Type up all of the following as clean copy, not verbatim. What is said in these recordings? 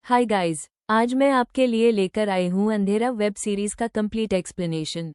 Hi guys, आज मैं आपके लिए लेकर आई हूँ अंधेरा वेब सीरीज का कंप्लीट एक्सप्लेनेशन।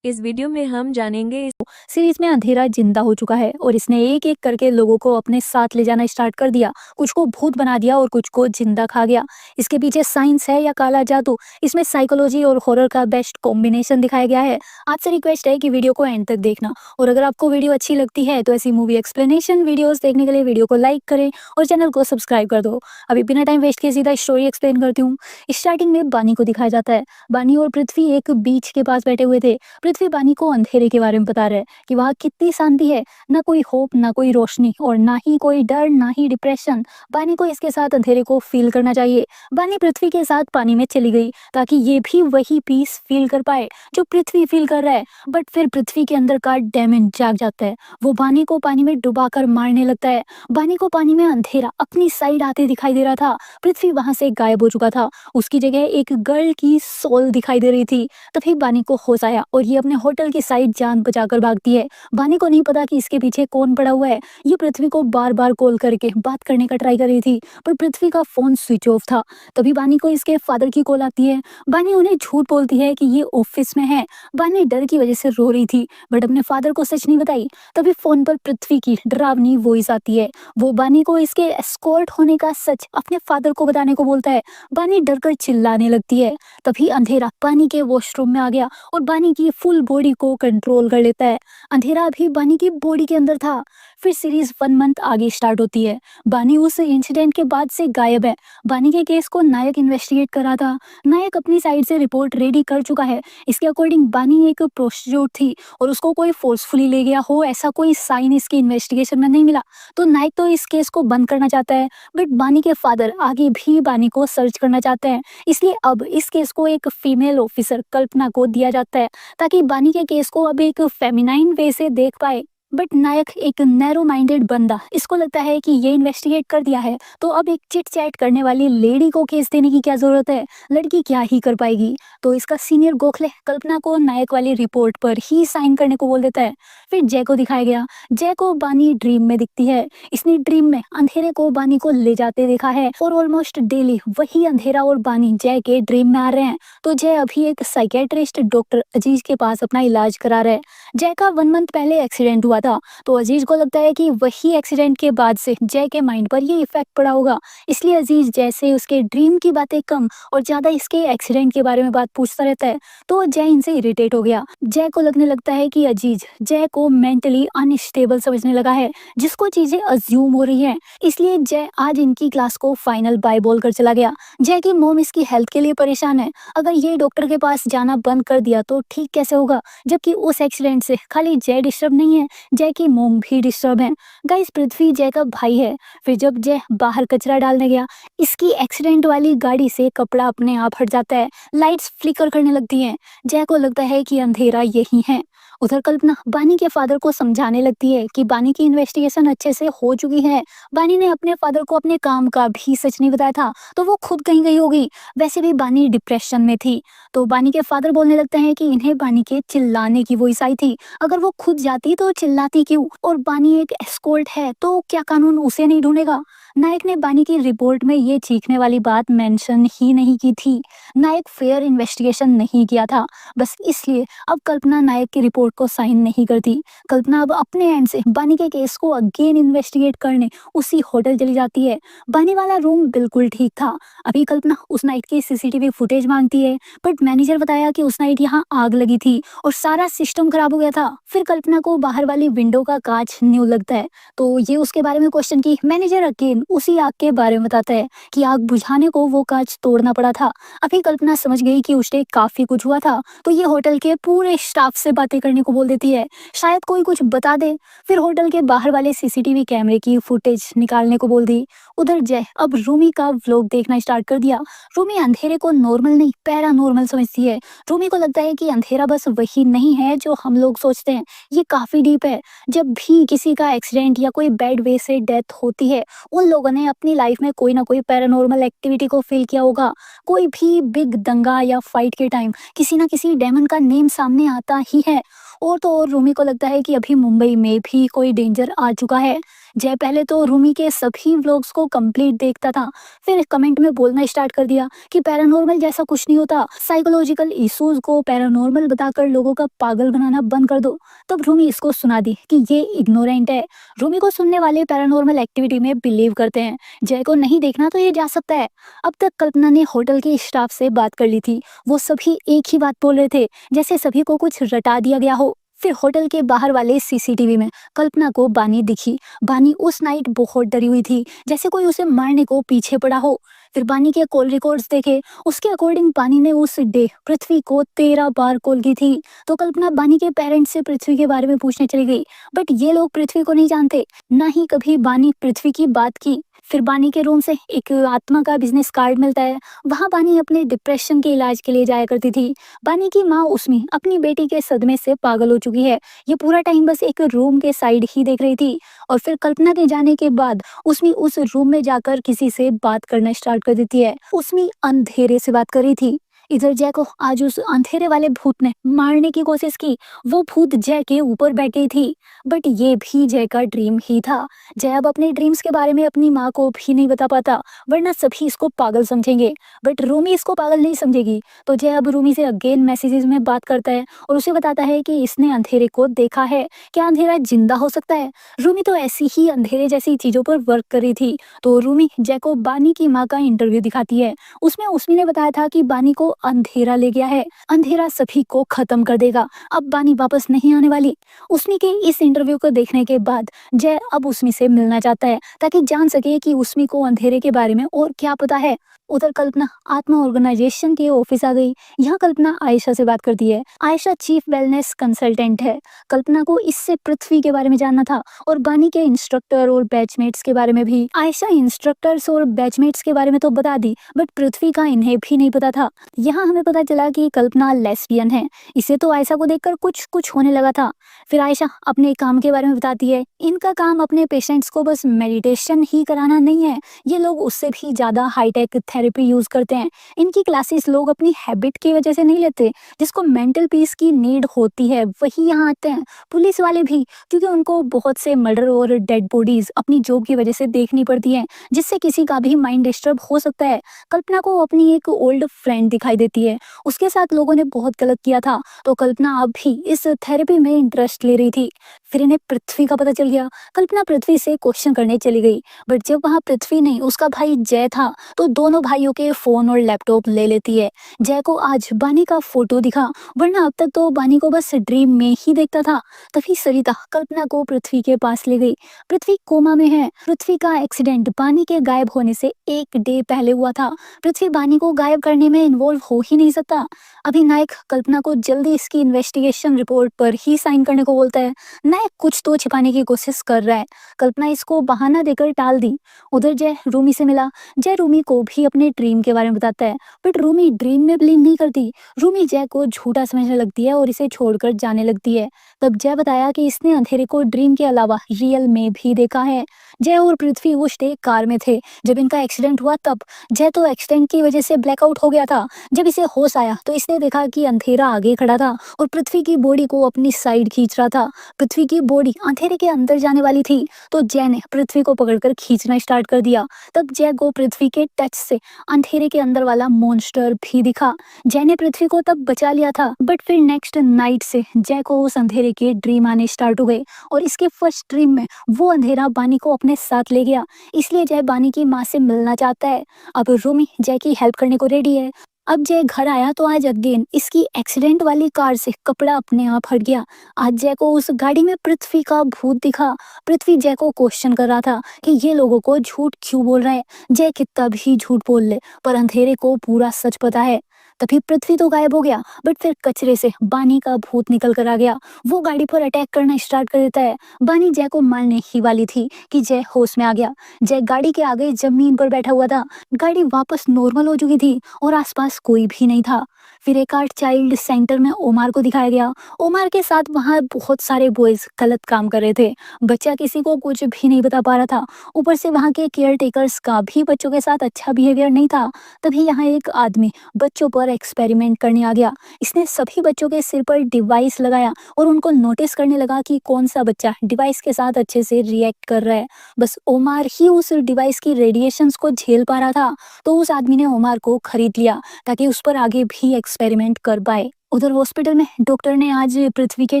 इस वीडियो में हम जानेंगे सीरीज में अंधेरा जिंदा हो चुका है और इसने एक एक करके लोगों को अपने साथ ले जाना स्टार्ट कर दिया। कुछ को भूत बना दिया और कुछ को जिंदा खा गया। इसके पीछे साइंस है या काला जादू, इसमें साइकोलॉजी और हॉरर का बेस्ट कॉम्बिनेशन दिखाया गया है। आपसे रिक्वेस्ट है कि वीडियो को एंड तक देखना, और अगर आपको वीडियो अच्छी लगती है तो ऐसी मूवी एक्सप्लेनेशन वीडियोस देखने के लिए वीडियो को लाइक करें और चैनल को सब्सक्राइब कर दो। अभी बिना टाइम वेस्ट किए सीधा स्टोरी एक्सप्लेन करती हूँ। स्टार्टिंग में बानी को दिखाया जाता है। बानी और पृथ्वी एक बीच के पास बैठे हुए थे। पृथ्वी बानी को अंधेरे के बारे में बता रहा है कि वहाँ कितनी शांति है, ना कोई होप, ना कोई रोशनी, और ना ही कोई डर, ना ही डिप्रेशन। बानी को इसके साथ अंधेरे को फील करना चाहिए। बानी पृथ्वी के साथ पानी में चली गई ताकि ये भी वही पीस फील कर पाए जो पृथ्वी फील कर रहा है। बट फिर पृथ्वी के अंदर का डेमन जाग जाता है। वो बानी को पानी में डुबाकर मारने लगता है। बानी को पानी में अंधेरा अपनी साइड आते दिखाई दे रहा था। पृथ्वी वहां से गायब हो चुका था। उसकी जगह एक गर्ल की सोल दिखाई दे रही थी। तभी बानी को होश आया और ये अपने होटल की साइड जान बचाकर भागती है। बानी को नहीं पता कि इसके पीछे कौन पड़ा हुआ है। ये पृथ्वी को बार बार कॉल करके बात करने का ट्राई कर रही थी, पर पृथ्वी का फोन स्विच ऑफ था। तभी बानी को इसके फादर की कॉल आती है। बानी उन्हें झूठ बोलती है कि ये ऑफिस में है। बानी डर की वजह से रो रही थी, बट अपने फादर को सच नहीं बताई। तभी फोन पर पृथ्वी की डरावनी वॉइस आती है। वो बानी को इसके एस्कॉर्ट होने का सच अपने फादर को बताने को बोलता है। बानी डरकर चिल्लाने लगती है। तभी अंधेरा बानी के वॉशरूम में आ गया और बानी की फुल बॉडी को कंट्रोल कर लेता है। अंधेरा अभी बानी की बॉडी के अंदर था। फिर सीरीज 1 मंथ आगे स्टार्ट होती है। बानी उस इंसिडेंट के बाद से गायब है। बानी के केस को नायक इन्वेस्टिगेट कर रहा था। नायक अपनी साइड से रिपोर्ट रेडी कर चुका है। इसके अकॉर्डिंग बानी एक प्रोस्टिट्यूट थी और उसको कोई फोर्सफुली ले गया हो, ऐसा कोई साइन इसके इन्वेस्टिगेशन में नहीं मिला। तो नायक तो इस केस को बंद करना चाहता है, बट बानी के फादर आगे भी बानी को सर्च करना चाहते हैं। इसलिए अब इस केस को एक फीमेल ऑफिसर कल्पना को दिया जाता है ताकि बानी के केस को अब एक फेमिनाइन वे से देख पाए। बट नायक एक नैरो माइंडेड बंदा, इसको लगता है कि ये इन्वेस्टिगेट कर दिया है तो अब एक चिट चैट करने वाली लेडी को केस देने की क्या जरूरत है, लड़की क्या ही कर पाएगी। तो इसका सीनियर गोखले कल्पना को नायक वाली रिपोर्ट पर ही साइन करने को बोल देता है। फिर जय को दिखाया गया। जय को बानी ड्रीम में दिखती है। इसने ड्रीम में अंधेरे को बानी को ले जाते देखा है और ऑलमोस्ट डेली वही अंधेरा और बानी जय के ड्रीम में आ रहे हैं। तो जय अभी एक साइकेट्रिस्ट डॉक्टर अजीज के पास अपना इलाज करा रहा है। जय का 1 मंथ पहले एक्सीडेंट हुआ था, तो अजीज को लगता है कि वही एक्सीडेंट के बाद से जय के माइंड पर ये इफेक्ट पड़ा होगा। इसलिए अजीज जय से उसके ड्रीम की बातें कम और ज्यादा इसके एक्सीडेंट के बारे में बात पूछता रहता है। तो जय इनसे इरिटेट हो गया। जय को लगने लगता है कि अजीज जय को मेंटली अनस्टेबल समझने लगा है, जिसको चीजें अज्यूम हो रही है। इसलिए जय आज इनकी क्लास को फाइनल बाय बोल कर चला गया। जय की मोम इसकी हेल्थ के लिए परेशान है। अगर ये डॉक्टर के पास जाना बंद कर दिया तो ठीक कैसे होगा, जबकि उस एक्सीडेंट से खाली जय डिस्टर्ब नहीं है, जय की मोम भी डिस्टर्ब है। गाइस, पृथ्वी जय का भाई है। फिर जब जय बाहर कचरा डालने गया, इसकी एक्सीडेंट वाली गाड़ी से कपड़ा अपने आप हट जाता है। लाइट्स फ्लिकर करने लगती हैं। जय को लगता है कि अंधेरा यही है। उधर कल्पना बानी के फादर को समझाने लगती है कि बानी की इन्वेस्टिगेशन अच्छे से हो चुकी है। बानी ने अपने फादर को अपने काम का भी सच नहीं बताया था, तो वो खुद कहीं गई होगी। वैसे भी बानी डिप्रेशन में थी। तो बानी के फादर बोलने लगते हैं कि इन्हें बानी के चिल्लाने की वॉइस आई थी। अगर वो खुद जाती तो चिल्लाती क्यों, और बानी एक एस्कॉर्ट है तो क्या कानून उसे नहीं ढूंढेगा। नायक ने बानी की रिपोर्ट में ये चीखने वाली बात मेंशन ही नहीं की थी। नायक फेयर इन्वेस्टिगेशन नहीं किया था, बस इसलिए अब कल्पना नायक की रिपोर्ट को साइन नहीं करती। कल्पना अब अपने एंड से बानी के केस को अगेन इन्वेस्टिगेट करने उसी होटल चली जाती है। बानी वाला रूम बिल्कुल ठीक था। अभी कल्पना उस नाइट की सीसीटीवी फुटेज मांगती है, बट मैनेजर बताया कि उस नाइट यहाँ आग लगी थी और सारा सिस्टम खराब हो गया था। फिर कल्पना को बाहर वाली विंडो का कांच न्यू लगता है, तो ये उसके बारे में क्वेश्चन की। मैनेजर अगेन उसी आग के बारे में बताता है कि आग बुझाने को वो कांच तोड़ना पड़ा था। अभी कल्पना समझ गई कि उस डे काफी कुछ हुआ था, तो ये होटल के पूरे स्टाफ से बातें करने को बोल देती है, शायद कोई कुछ बता दे। फिर होटल के बाहर वाले सीसीटीवी कैमरे की फुटेज निकालने को बोल दी। उधर जय अब रूमी का व्लॉग देखना स्टार्ट कर दिया। रूमी अंधेरे को नॉर्मल नहीं पैरानॉर्मल समझती है। रूमी को लगता है कि अंधेरा बस वही नहीं है जो हम लोग सोचते हैं, ये काफी डीप है। जब भी किसी का एक्सीडेंट या कोई बैड वे से डेथ होती है, उन लोगों ने अपनी लाइफ में कोई ना कोई पैरानॉर्मल एक्टिविटी को फील किया होगा। कोई भी बिग दंगा या फाइट के टाइम किसी ना किसी डेमन का नेम सामने आता ही है। और तो और रूमी को लगता है कि अभी मुंबई में भी कोई डेंजर आ चुका है। जय पहले तो रूमी के सभी व्लॉग्स को कंप्लीट देखता था, फिर कमेंट में बोलना स्टार्ट कर दिया कि पैरानॉर्मल जैसा कुछ नहीं होता, साइकोलॉजिकल इश्यूज को पैरानॉर्मल बताकर लोगों का पागल बनाना बंद कर दो। तब रूमी इसको सुना दी कि ये इग्नोरेंट है। रूमी को सुनने वाले पैरानॉर्मल एक्टिविटी में बिलीव करते हैं। जय को नहीं देखना तो ये जा सकता है। अब तक कल्पना ने होटल के स्टाफ से बात कर ली थी। वो सभी एक ही बात बोल रहे थे, जैसे सभी को कुछ रटा दिया गया हो। फिर होटल के बाहर वाले सीसीटीवी में कल्पना को बानी दिखी। बानी उस नाइट बहुत डरी हुई थी, जैसे कोई उसे मारने को पीछे पड़ा हो। फिर बानी के कॉल रिकॉर्ड्स देखे, उसके अकॉर्डिंग बानी ने उस डे पृथ्वी को 13 बार कॉल की थी। तो कल्पना बानी के पेरेंट्स से पृथ्वी के बारे में पूछने चली गई, बट ये लोग पृथ्वी को नहीं जानते, ना ही कभी बानी पृथ्वी की बात की। फिर बानी के रूम से एक आत्मा का बिजनेस कार्ड मिलता है। वहाँ बानी अपने डिप्रेशन के इलाज के लिए जाया करती थी। बानी की माँ उस्मी अपनी बेटी के सदमे से पागल हो चुकी है। ये पूरा टाइम बस एक रूम के साइड ही देख रही थी। और फिर कल्पना के जाने के बाद उस्मी उस रूम में जाकर किसी से बात करना स्टार्ट कर देती है। उस्मी अंधेरे से बात कर रही थी। इधर जय को आज उस अंधेरे वाले भूत ने मारने की कोशिश की। वो भूत जय के ऊपर बैठ गई थी, बट ये भी जय का ड्रीम ही था। जय अब अपने ड्रीम्स के बारे में अपनी माँ को भी नहीं बता पाता, वरना सभी इसको पागल समझेंगे, बट रूमी इसको पागल नहीं समझेगी। तो जय अब रूमी से अगेन मैसेजेस में बात करता है और उसे बताता है कि इसने अंधेरे को देखा है। क्या अंधेरा जिंदा हो सकता है? रूमी तो ऐसी ही अंधेरे जैसी चीजों पर वर्क कर रही थी। तो रूमी जय को बानी की माँ का इंटरव्यू दिखाती है। उसमें उस्मी ने बताया था कि बानी को अंधेरा ले गया है, अंधेरा सभी को खत्म कर देगा, अब बानी वापस नहीं आने वाली। उस्मी के इस इंटरव्यू को देखने के बाद जय अब उस्मी से मिलना चाहता है, ताकि जान सके कि उस्मी को अंधेरे के बारे में और क्या पता है। उधर कल्पना आत्मा ऑर्गेनाइजेशन के ऑफिस आ गई। यहाँ कल्पना आयशा से बात करती है। आयशा चीफ वेलनेस कंसल्टेंट है। कल्पना को इससे पृथ्वी के बारे में जानना था और बानी के इंस्ट्रक्टर और बैचमेट्स के बारे में भी। आयशा इंस्ट्रक्टर्स और बैचमेट्स के बारे में तो बता दी, बट पृथ्वी का इन्हें भी नहीं पता था। यहाँ हमें पता चला कि कल्पना लेस्बियन है। इसे तो आयशा को देखकर कुछ होने लगा था। फिर आयशा अपने काम के बारे में बताती है। इनका काम अपने पेशेंट्स को बस मेडिटेशन ही कराना नहीं है, ये लोग उससे भी ज्यादा हाईटेक थेरेपी यूज करते हैं। इनकी क्लासेस लोग अपनी हैबिट की वजह से नहीं लेते, जिसको मेंटल पीस की नीड होती है वही यहाँ आते हैं। पुलिस वाले भी, क्योंकि उनको बहुत से मर्डर और डेड बॉडीज अपनी जॉब की वजह से देखनी पड़ती है, जिससे किसी का भी माइंड डिस्टर्ब हो सकता है। कल्पना को अपनी एक ओल्ड फ्रेंड दिखाई देती है, उसके साथ लोगों ने बहुत गलत किया था, तो कल्पना अब भी इस थेरेपी में इंटरेस्ट ले रही थी। फिर इन्हें पृथ्वी का पता चल गया। कल्पना पृथ्वी से क्वेश्चन करने चली गई, बट जब वहाँ पृथ्वी नहीं उसका भाई जय था, तो दोनों भाइयों के फोन और लैपटॉप ले लेती है। जय को आज बानी का फोटो दिखा, वरना अब तक तो बानी को बस ड्रीम में ही देखता था। तभी सरिता कल्पना को पृथ्वी के पास ले गई। पृथ्वी कोमा में है। पृथ्वी का एक्सीडेंट बानी के गायब होने से एक डे पहले हुआ था। पृथ्वी बानी को गायब करने में इन्वॉल्व हो ही नहीं सकता। अभी नायक कल्पना को जल्दी इसकी इन्वेस्टिगेशन रिपोर्ट पर ही साइन करने को बोलता है। नायक कुछ तो छिपाने की कोशिश कर रहा है। कल्पना इसको बहाना देकर टाल दी। उधर जय रूमी से मिला। जय रूमी को भी अपने ड्रीम के बारे में बताता है, बट रूमी ड्रीम में बिलीव नहीं करती। रूमी जय को झूठा समझने लगती है और इसे छोड़कर जाने लगती है। तब जय बताया कि इसने अंधेरे को ड्रीम के अलावा रियल में भी देखा है। जय और पृथ्वी उस डे कार में थे जब इनका एक्सीडेंट हुआ। तब जय तो एक्सीडेंट की वजह से ब्लैकआउट हो गया था। जब इसे होश आया तो इसने देखा कि अंधेरा आगे खड़ा था और पृथ्वी की बॉडी को अपनी साइड खींच रहा था। पृथ्वी की बॉडी अंधेरे के अंदर जाने वाली थी, तो जय ने पृथ्वी को पकड़कर खींचना स्टार्ट कर दिया। तब जय को पृथ्वी के टच से अंधेरे के अंदर वाला मॉन्स्टर भी दिखा। जय ने पृथ्वी को तब बचा लिया था, बट फिर नेक्स्ट नाइट से जय को उस अंधेरे के ड्रीम आने स्टार्ट हो गए और इसके फर्स्ट ड्रीम में वो अंधेरा बानी को अपने साथ ले गया। इसलिए जय बानी की माँ से मिलना चाहता है। अब रूमी जय की हेल्प करने को रेडी है। अब जय घर आया तो आज अगेन इसकी एक्सीडेंट वाली कार से कपड़ा अपने आप हट गया। आज जय को उस गाड़ी में पृथ्वी का भूत दिखा। पृथ्वी जय को क्वेश्चन कर रहा था कि ये लोगों को झूठ क्यों बोल रहे हैं। जय कितना भी झूठ बोल ले, पर अंधेरे को पूरा सच पता है। तभी पृथ्वी तो गायब हो गया, बट फिर कचरे से बानी का भूत निकल कर आ गया। वो गाड़ी पर अटैक करना स्टार्ट कर देता है। बानी जय को मारने ही वाली थी कि जय होश में आ गया। जय गाड़ी के आगे जमीन पर बैठा हुआ था। गाड़ी वापस नॉर्मल हो चुकी थी और आसपास कोई भी नहीं था। फिर एक आर्ट चाइल्ड सेंटर में ओमार को दिखाया गया। ओमार के साथ वहाँ बहुत सारे बॉयज गलत काम कर रहे थे। बच्चा किसी को कुछ भी नहीं बता पा रहा था। ऊपर से वहाँ के केयर टेकर्स का भी बच्चों के साथ अच्छा बिहेवियर नहीं था। तभी यहाँ एक आदमी बच्चों पर पर एक्सपेरिमेंट करने आ गया। इसने सभी बच्चों के सिर पर डिवाइस लगाया और उनको नोटिस करने लगा कि कौन सा बच्चा डिवाइस के साथ अच्छे से रिएक्ट कर रहा है। बस ओमार ही उस डिवाइस की रेडिएशंस को झेल पा रहा था, तो उस आदमी ने ओमार को खरीद लिया ताकि उस पर आगे भी एक्सपेरिमेंट कर पाए। उधर हॉस्पिटल में डॉक्टर ने आज पृथ्वी के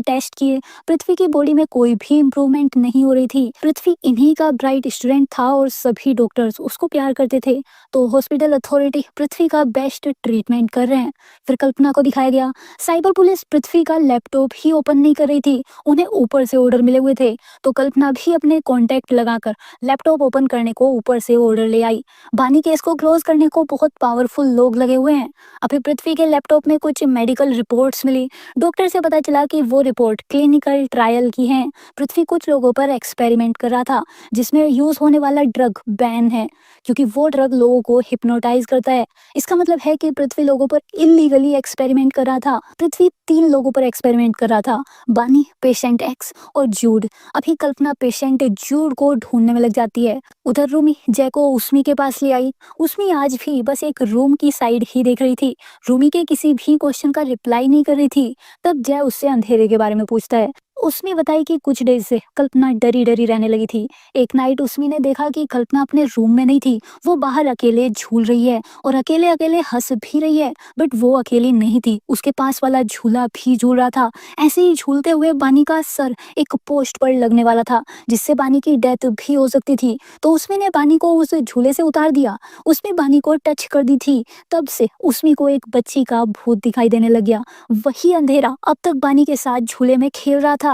टेस्ट किए। पृथ्वी की बॉडी में कोई भी इम्प्रूवमेंट नहीं हो रही थी। पृथ्वी इन्हीं का ब्राइट स्टूडेंट था और सभी डॉक्टर्स उसको प्यार करते थे, तो हॉस्पिटल अथॉरिटी पृथ्वी का बेस्ट ट्रीटमेंट कर रहे हैं। फिर कल्पना को दिखाया गया, साइबर पुलिस पृथ्वी का लैपटॉप ही ओपन नहीं कर रही थी, उन्हें ऊपर से ऑर्डर मिले हुए थे, तो कल्पना भी अपने कॉन्टैक्ट लगाकर लैपटॉप ओपन करने को ऊपर से ऑर्डर ले आई। बानी केस को क्लोज करने को बहुत पावरफुल लोग लगे हुए हैं। अभी पृथ्वी के लैपटॉप में कुछ मेडिकल रिपोर्ट्स मिली। डॉक्टर से पता चला कि वो रिपोर्ट क्लिनिकल ट्रायल की है। पृथ्वी कुछ लोगों पर एक्सपेरिमेंट कर रहा था जिसमें यूज होने वाला ड्रग बैन है, क्योंकि वो ड्रग लोगों को हिप्नोटाइज करता है। इसका मतलब है कि पृथ्वी लोगों पर इलीगली एक्सपेरिमेंट कर रहा था। पृथ्वी 3 लोगों पर एक्सपेरिमेंट कर रहा था, बानी, पेशेंट एक्स और जूड। अभी कल्पना पेशेंट जूड को ढूंढने में लग जाती है। उधर रूमी जय को उस्मी के पास ले आई। उस्मी आज भी बस एक रूम की साइड ही देख रही थी, रूमी के किसी भी क्वेश्चन का रिप्लाई नहीं कर रही थी। तब जय उससे अंधेरे के बारे में पूछता है। उसने बताई कि कुछ देर से कल्पना डरी डरी रहने लगी थी। एक नाइट उसमी ने देखा कि कल्पना अपने रूम में नहीं थी, वो बाहर अकेले झूल रही है और अकेले अकेले हंस भी रही है, बट वो अकेली नहीं थी, उसके पास वाला झूला भी झूल रहा था। ऐसे ही झूलते हुए बानी का सर एक पोस्ट पर लगने वाला था, जिससे बानी की डेथ भी हो सकती थी। तो उसमी ने बानी को उस झूले से उतार दिया। उसमी बानी को टच कर दी थी। तब से उसमी को एक बच्ची का भूत दिखाई देने लग गया। वही अंधेरा अब तक बानी के साथ झूले में खेल रहा था।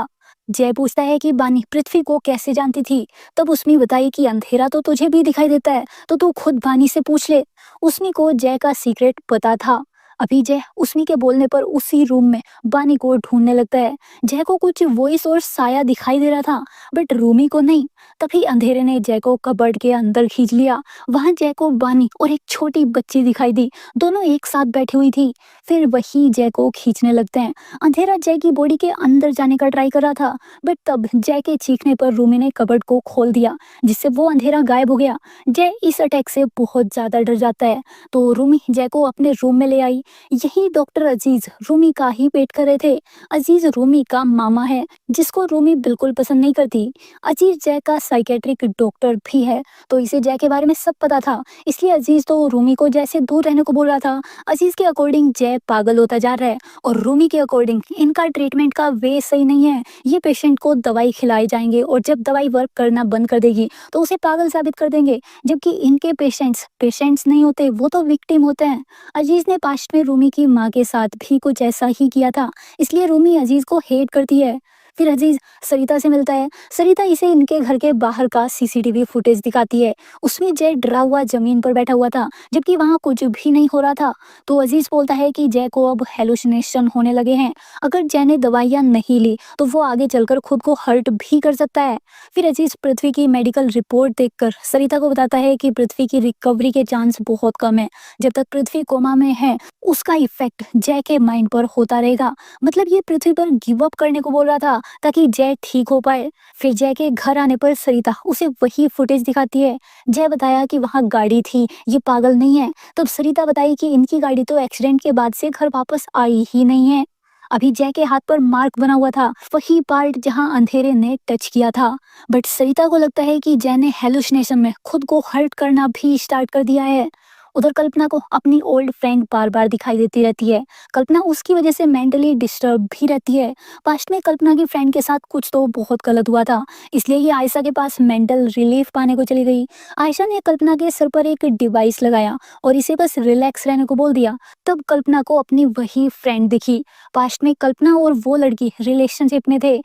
जय पूछता है कि बानी पृथ्वी को कैसे जानती थी। तब उसमी बताई कि अंधेरा तो तुझे भी दिखाई देता है, तो तू खुद बानी से पूछ ले। उसमी को जय का सीक्रेट पता था। अभी जय उसमी के बोलने पर उसी रूम में बानी को ढूंढने लगता है। जय को कुछ वॉइस और साया दिखाई दे रहा था, बट रूमी को नहीं। तभी अंधेरे ने जय को कबर्ड के अंदर खींच लिया। वहां जय को बानी और एक छोटी बच्ची दिखाई दी, दोनों एक साथ बैठी हुई थी। फिर वही जय को खींचने लगते हैं। अंधेरा जय की बॉडी के अंदर जाने का ट्राई कर रहा था, बट तब जय के चीखने पर रूमी ने कबर्ड को खोल दिया, जिससे वो अंधेरा गायब हो गया। जय इस अटैक से बहुत ज्यादा डर जाता है, तो रूमी जय को अपने रूम में ले आई। यही डॉक्टर अजीज रूमी का ही वेट कर रहे थे। अजीज रूमी का मामा है, जिसको रूमी बिल्कुल पसंद नहीं करती। अजीज जय का साइकेट्रिक डॉक्टर भी है, तो इसे जय के बारे में सब पता था, इसलिए अजीज तो रूमी को जय से दूर रहने को बोल रहा था। अजीज के अकॉर्डिंग जय पागल होता जा रहा है और रूमी के अकॉर्डिंग इनका ट्रीटमेंट का वे सही नहीं है। ये पेशेंट को दवाई खिलाई जाएंगे और जब दवाई वर्क करना बंद कर देगी तो उसे पागल साबित कर देंगे, जबकि इनके पेशेंट्स नहीं होते, वो तो विक्टिम होते हैं। अजीज ने पास्ट में रूमी की माँ के साथ भी कुछ ऐसा ही किया था, इसलिए रूमी अजीज को हेट करती है। फिर अजीज सरिता से मिलता है। सरिता इसे इनके घर के बाहर का सीसीटीवी फुटेज दिखाती है। उसमें जय डरा हुआ जमीन पर बैठा हुआ था, जबकि वहाँ कुछ भी नहीं हो रहा था। तो अजीज बोलता है कि जय को अब हेलुसिनेशन होने लगे हैं। अगर जय ने दवाइयाँ नहीं ली तो वो आगे चलकर खुद को हर्ट भी कर सकता है। फिर अजीज पृथ्वी की मेडिकल रिपोर्ट देखकर सरिता को बताता है कि पृथ्वी की रिकवरी के चांस बहुत कम है। जब तक पृथ्वी कोमा में है उसका इफेक्ट जय के माइंड पर होता रहेगा। मतलब ये पृथ्वी पर गिव अप करने को बोल रहा था ताकि जय ठीक हो पाए। फिर जय के घर आने पर सरिता उसे वही फुटेज दिखाती है। जय बताया कि वहाँ गाड़ी थी, ये पागल नहीं है। तब सरिता बताई कि इनकी गाड़ी तो एक्सीडेंट के बाद से घर वापस आई ही नहीं है। अभी जय के हाथ पर मार्क बना हुआ था, वही पार्ट जहां अंधेरे ने टच किया था। बट सरिता को लगता है कि जय ने हेलुसिनेशन में खुद को हर्ट करना भी स्टार्ट कर दिया है। उधर कल्पना को अपनी ओल्ड फ्रेंड बार बार दिखाई देती रहती है। कल्पना उसकी वजह से मेंटली डिस्टर्ब भी रहती है। पास्ट में कल्पना की फ्रेंड के साथ कुछ तो बहुत गलत हुआ था, इसलिए ये आयशा के पास मेंटल रिलीफ पाने को चली गई। आयशा ने कल्पना के सर पर एक डिवाइस लगाया और इसे बस रिलैक्स रहने को बोल दिया। तब कल्पना को अपनी वही फ्रेंड दिखी। पास्ट में कल्पना और वो लड़की रिलेशनशिप में थे।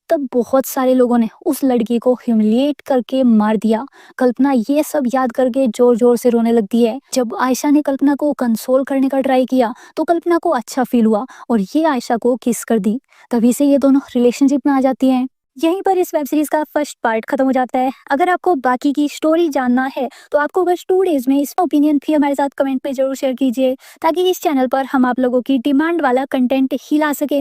तब बहुत सारे लोगों ने उस लड़की को ह्यूमिलिएट करके मार दिया। कल्पना ये सब याद करके जोर जोर से रोने लगती है। जब आयशा ने कल्पना को कंसोल करने का ट्राई किया तो कल्पना को अच्छा फील हुआ और ये आयशा को किस कर दी। तभी से ये दोनों रिलेशनशिप में आ जाती हैं। यहीं पर इस वेब सीरीज का फर्स्ट पार्ट खत्म हो जाता है। अगर आपको बाकी की स्टोरी जानना है तो आपको बस 2 डेज में इसका ओपिनियन भी हमारे साथ कमेंट में जरूर शेयर कीजिए, ताकि इस चैनल पर हम आप लोगों की डिमांड वाला कंटेंट ही ला सके।